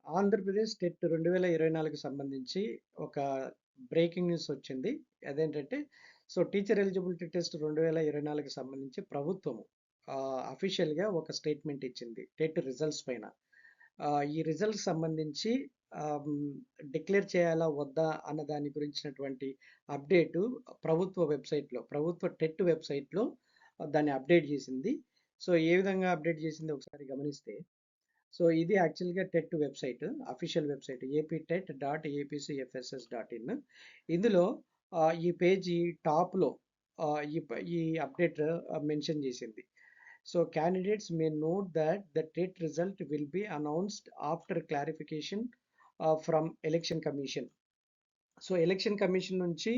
Andhra Pradesh TET 2024కి సంబంధించి ఒక breaking news వచ్చింది. అదేంటంటే టీచర్ ఎలిజిబిలిటీ టెస్ట్ 2024కి సంబంధించి ప్రభుత్వము అఫీషియల్‌గా ఒక స్టేట్మెంట్ ఇచ్చింది. టెట్ రిజల్ట్స్ పైన. ఈ రిజల్ట్స్ సంబంధించి డిక్లేర్ చేయాలా? వద్దా? అన్న దాని గురించినటువంటి అప్డేటు ప్రభుత్వ టెట్ వెబ్‌సైట్‌లో దాన్ని అప్డేట్ చేసింది. ఏ విధంగా అప్డేట్ చేసిందో ఒకసారి గమనిస్తే ఇది యాక్చువల్‌గా TET website, official website apt.tet.apcfss.in. ఇందులో ఈ పేజీ టాప్‌లో ఈ అప్డేట్ మెన్షన్ చేసింది. Candidates may not that the TET result will be announced after clarification from election commission. Election commission నుంచి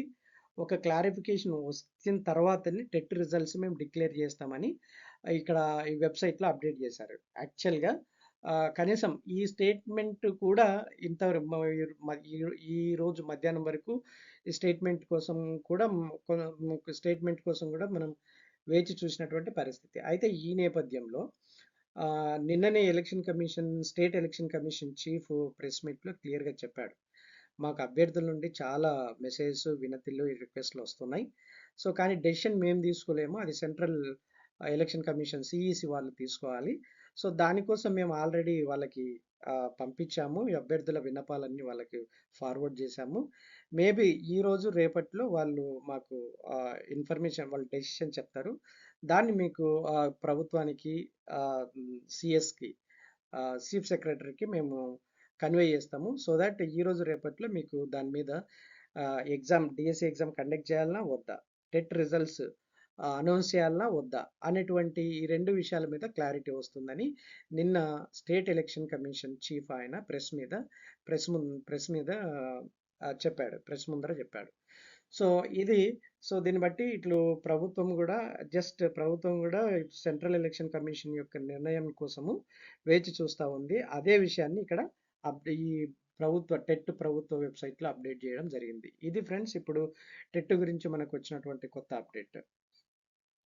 ఒక క్లారిఫికేషన్ వచ్చిన తర్వాతనే టెట్ రిజల్ట్స్ మేము డిక్లేర్ చేస్తామని ఇక్కడ ఈ వెబ్‌సైట్‌లో అప్డేట్ చేశారు. యాక్చువల్‌గా కనీసం ఈ స్టేట్మెంట్ కూడా ఇంత ఈ రోజు మధ్యాహ్నం వరకు ఈ స్టేట్మెంట్ కోసం కూడా మనం వేచి చూసినటువంటి పరిస్థితి. అయితే ఈ నేపథ్యంలో నిన్ననే state election commission chief press మీట్‌లో క్లియర్‌గా చెప్పాడు. మాకు అభ్యర్థుల నుండి చాలా మెసేజెస్, వినతులు, రిక్వెస్ట్‌లు వస్తున్నాయి. కానీ డెసిషన్ మేము తీసుకోలేము. అది సెంట్రల్ ఎలక్షన్ కమిషన్ సీఈసీ వాళ్ళు తీసుకోవాలి. దానికోసం మేము ఆల్రెడీ వాళ్ళకి పంపించాము. ఈ అభ్యర్థుల విన్నపాలన్నీ వాళ్ళకి ఫార్వర్డ్ చేశాము. మేబీ ఈరోజు రేపట్లో వాళ్ళు మాకు వాళ్ళు డెసిషన్ చెప్తారు. దాన్ని మీకు ప్రభుత్వానికి, సీఎస్‌కి, చీఫ్ సెక్రటరీకి మేము కన్వే చేస్తాము. దట్ ఈరోజు రేపట్లో మీకు దాని మీద డిఎస్సి ఎగ్జామ్ కండక్ట్ చేయాలన్నా వద్దా, టెట్ రిజల్ట్స్ అనౌన్స్ చేయాలన్నా వద్దా అనేటువంటి ఈ 2 విషయాల మీద క్లారిటీ వస్తుందని నిన్న స్టేట్ ఎలక్షన్ కమిషన్ చీఫ్ ఆయన ప్రెస్ ముందర చెప్పాడు. దీన్ని బట్టి ప్రభుత్వం కూడా సెంట్రల్ ఎలక్షన్ కమిషన్ యొక్క నిర్ణయం కోసము వేచి చూస్తూ ఉంది. అదే విషయాన్ని ఇక్కడ ఈ ప్రభుత్వ వెబ్‌సైట్‌లో అప్డేట్ చేయడం జరిగింది. ఇది ఫ్రెండ్స్ ఇప్పుడు టెట్ గురించి మనకు వచ్చినటువంటి కొత్త అప్డేట్.